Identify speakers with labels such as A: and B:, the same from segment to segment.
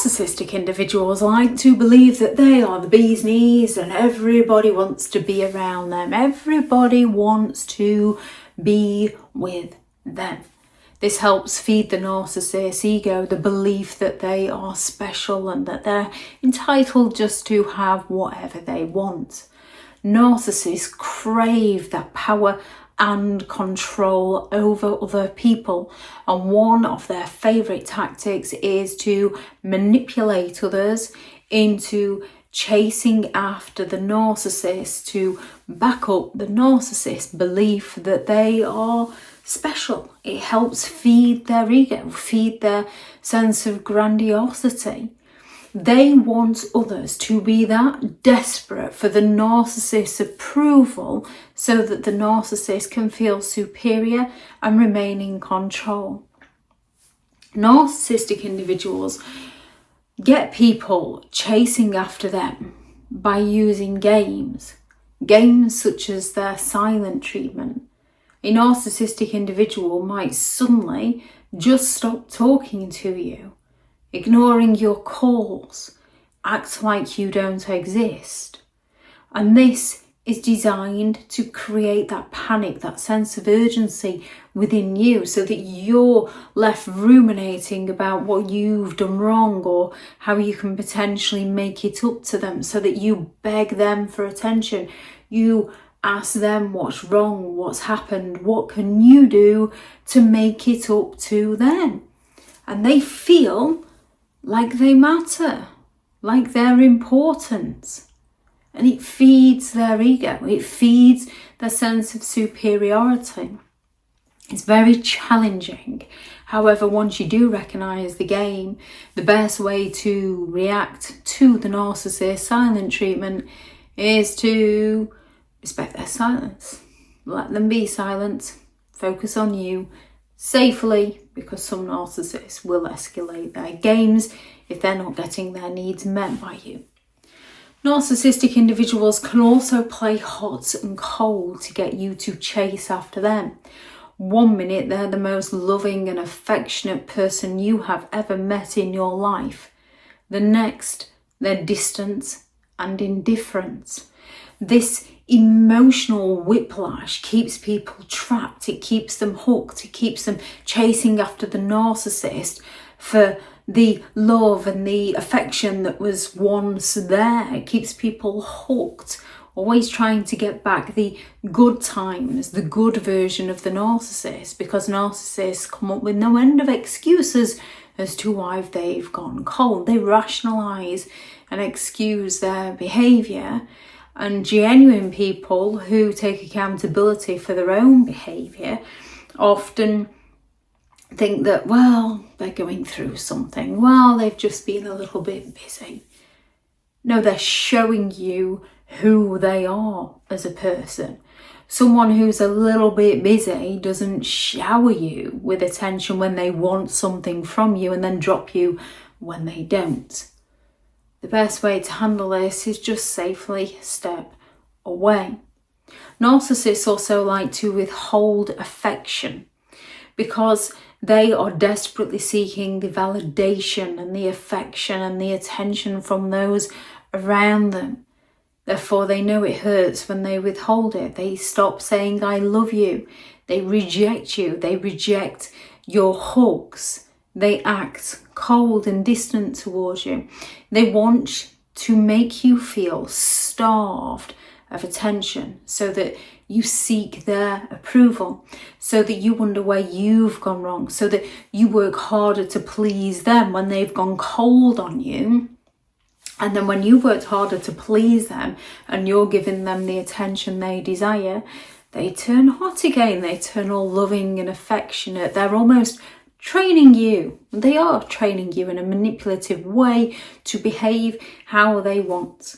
A: Narcissistic individuals like to believe that they are the bee's knees and everybody wants to be around them. Everybody wants to be with them. This helps feed the narcissist's ego, the belief that they are special and that they're entitled just to have whatever they want. Narcissists crave that power and control over other people, and one of their favourite tactics is to manipulate others into chasing after the narcissist to back up the narcissist's belief that they are special. It helps feed their ego, feed their sense of grandiosity. They want others to be that desperate for the narcissist's approval so that the narcissist can feel superior and remain in control. Narcissistic individuals get people chasing after them by using games such as their silent treatment. A narcissistic individual might suddenly just stop talking to you, ignoring your calls, act like you don't exist. And this is designed to create that panic, that sense of urgency within you so that you're left ruminating about what you've done wrong or how you can potentially make it up to them, so that you beg them for attention. You ask them what's wrong, what's happened, what can you do to make it up to them. And they feel like they matter, like they're important. And it feeds their ego, it feeds their sense of superiority. It's very challenging. However, once you do recognise the game, the best way to react to the narcissist's silent treatment is to respect their silence. Let them be silent, focus on you safely, because some narcissists will escalate their games if they're not getting their needs met by you. Narcissistic individuals can also play hot and cold to get you to chase after them. 1 minute they're the most loving and affectionate person you have ever met in your life. The next, they're distant and indifferent. This emotional whiplash keeps people trapped, it keeps them hooked, it keeps them chasing after the narcissist for the love and the affection that was once there. It keeps people hooked, always trying to get back the good times, the good version of the narcissist, because narcissists come up with no end of excuses as to why they've gone cold. They rationalise and excuse their behaviour. And genuine people who take accountability for their own behaviour often think that, well, they're going through something. Well, they've just been a little bit busy. No, they're showing you who they are as a person. Someone who's a little bit busy doesn't shower you with attention when they want something from you and then drop you when they don't. The best way to handle this is just safely step away. Narcissists also like to withhold affection because they are desperately seeking the validation and the affection and the attention from those around them. Therefore, they know it hurts when they withhold it. They stop saying, I love you. They reject you. They reject your hugs. They act cold and distant towards you. They want to make you feel starved of attention so that you seek their approval, so that you wonder where you've gone wrong, so that you work harder to please them when they've gone cold on you. And then when you've worked harder to please them and you're giving them the attention they desire, they turn hot again. They turn all loving and affectionate. They're almost training you. They are training you in a manipulative way to behave how they want.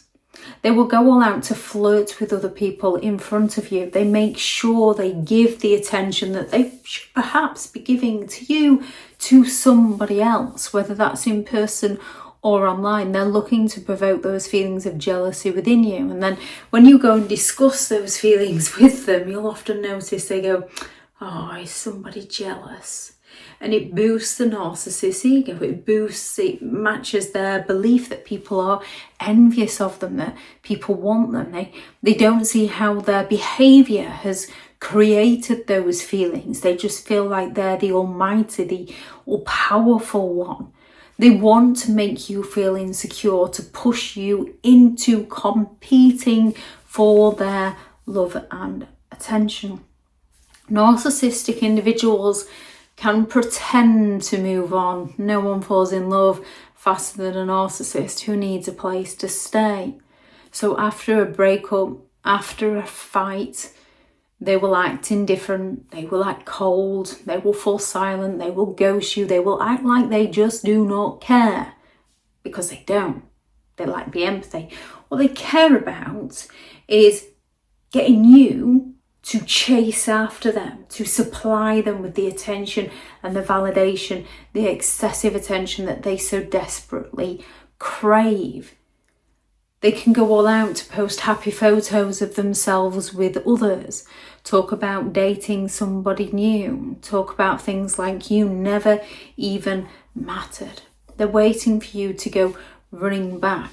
A: They will go all out to flirt with other people in front of you. They make sure they give the attention that they should perhaps be giving to you to somebody else, whether that's in person or online. They're looking to provoke those feelings of jealousy within you. And then when you go and discuss those feelings with them, you'll often notice they go, oh, is somebody jealous? and it boosts the narcissist's ego. It matches their belief that people are envious of them, that people want them. They don't see how their behaviour has created those feelings. They just feel like they're the almighty, the all-powerful one. They want to make you feel insecure, to push you into competing for their love and attention. Narcissistic individuals can pretend to move on. No one falls in love faster than a narcissist who needs a place to stay. So after a breakup, after a fight, they will act indifferent, they will act cold, they will fall silent, they will ghost you, they will act like they just do not care, because they don't. They lack the empathy. What they care about is getting you to chase after them, to supply them with the attention and the validation, the excessive attention that they so desperately crave. They can go all out to post happy photos of themselves with others, talk about dating somebody new, talk about things like you never even mattered. They're waiting for you to go running back.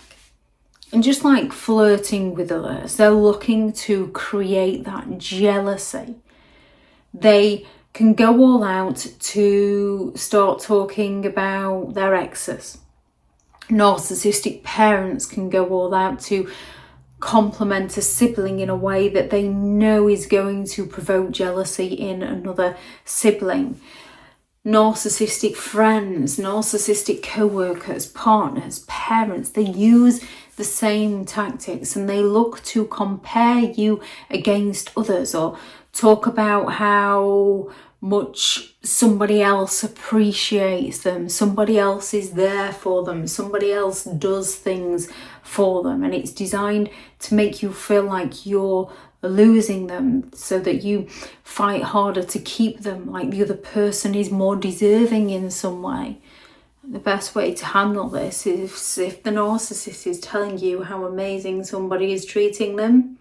A: And just like flirting with others, they're looking to create that jealousy. They can go all out to start talking about their exes. Narcissistic parents can go all out to compliment a sibling in a way that they know is going to provoke jealousy in another sibling. Narcissistic friends, narcissistic co-workers, partners, parents, they use the same tactics, and they look to compare you against others, or talk about how much somebody else appreciates them, somebody else is there for them, somebody else does things for them, and it's designed to make you feel like you're losing them, so that you fight harder to keep them, like the other person is more deserving in some way. The best way to handle this is if the narcissist is telling you how amazing somebody is treating them,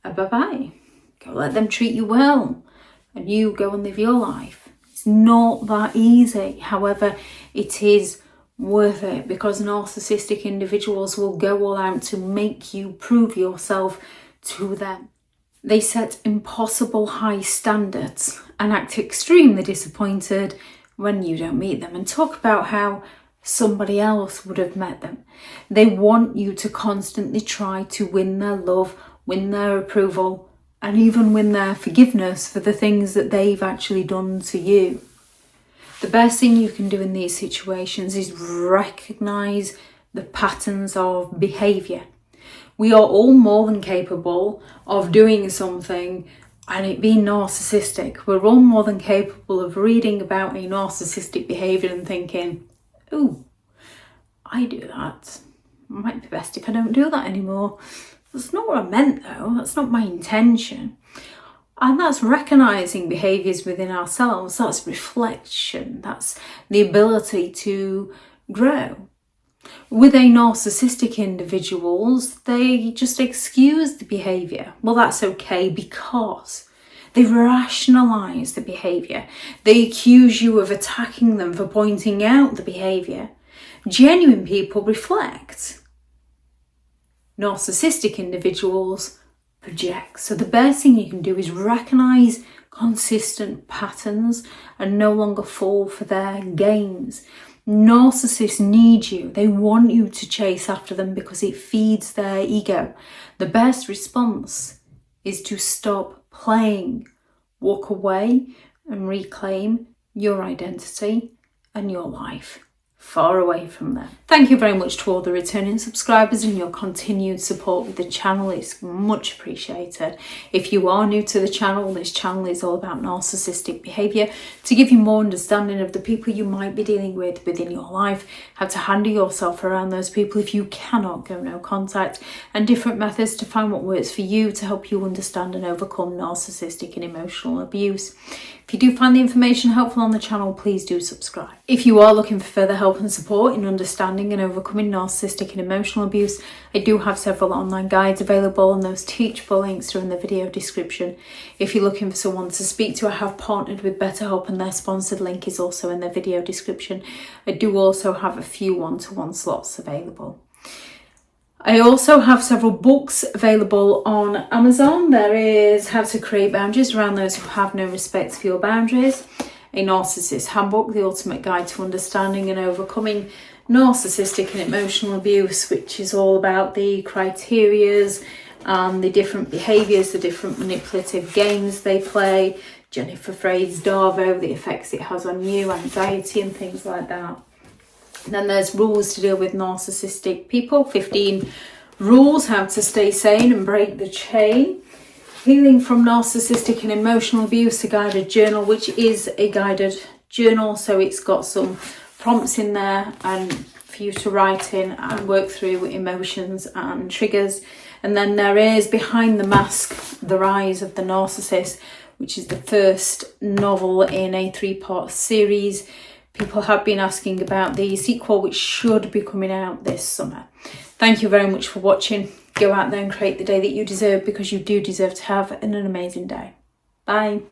A: bye-bye. Go let them treat you well, and you go and live your life. It's not that easy. However, it is worth it, because narcissistic individuals will go all out to make you prove yourself to them. They set impossible high standards and act extremely disappointed when you don't meet them, and talk about how somebody else would have met them. They want you to constantly try to win their love, win their approval, and even win their forgiveness for the things that they've actually done to you. The best thing you can do in these situations is recognise the patterns of behaviour. We are all more than capable of doing something and it being narcissistic. We're all more than capable of reading about a narcissistic behaviour and thinking, oh, I do that. It might be best if I don't do that anymore. That's not what I meant though. That's not my intention. And that's recognising behaviours within ourselves. That's reflection. That's the ability to grow. With a narcissistic individuals, they just excuse the behaviour. Well, that's okay, because they rationalise the behaviour. They accuse you of attacking them for pointing out the behaviour. Genuine people reflect. Narcissistic individuals project. So the best thing you can do is recognise consistent patterns and no longer fall for their games. Narcissists need you. They want you to chase after them because it feeds their ego. The best response is to stop playing, walk away and reclaim your identity and your life. Far away from them. Thank you very much to all the returning subscribers, and your continued support with the channel is much appreciated. If you are new to the channel, this channel is all about narcissistic behaviour to give you more understanding of the people you might be dealing with within your life, how to handle yourself around those people if you cannot go no contact, and different methods to find what works for you to help you understand and overcome narcissistic and emotional abuse. If you do find the information helpful on the channel, please do subscribe. If you are looking for further help and support in understanding and overcoming narcissistic and emotional abuse, I do have several online guides available, and those teachable links are in the video description. If you're looking for someone to speak to, I have partnered with BetterHelp, and their sponsored link is also in the video description. I do also have a few one-to-one slots available. I also have several books available on Amazon. There is How to Create Boundaries Around Those Who Have No Respect for Your Boundaries, a Narcissist Handbook, the ultimate guide to understanding and overcoming narcissistic and emotional abuse, which is all about the criterias and the different behaviours, the different manipulative games they play, Jennifer Frey's Darvo, the effects it has on you, anxiety and things like that. And then there's rules to deal with narcissistic people, 15 rules, how to stay sane and break the chain. Healing from narcissistic and emotional abuse, a guided journal, which is a guided journal. So it's got some prompts in there and for you to write in and work through emotions and triggers. And then there is Behind the Mask, The Rise of the Narcissist, which is the first novel in a 3-part series. People have been asking about the sequel, which should be coming out this summer. Thank you very much for watching. Go out there and create the day that you deserve, because you do deserve to have an amazing day. Bye.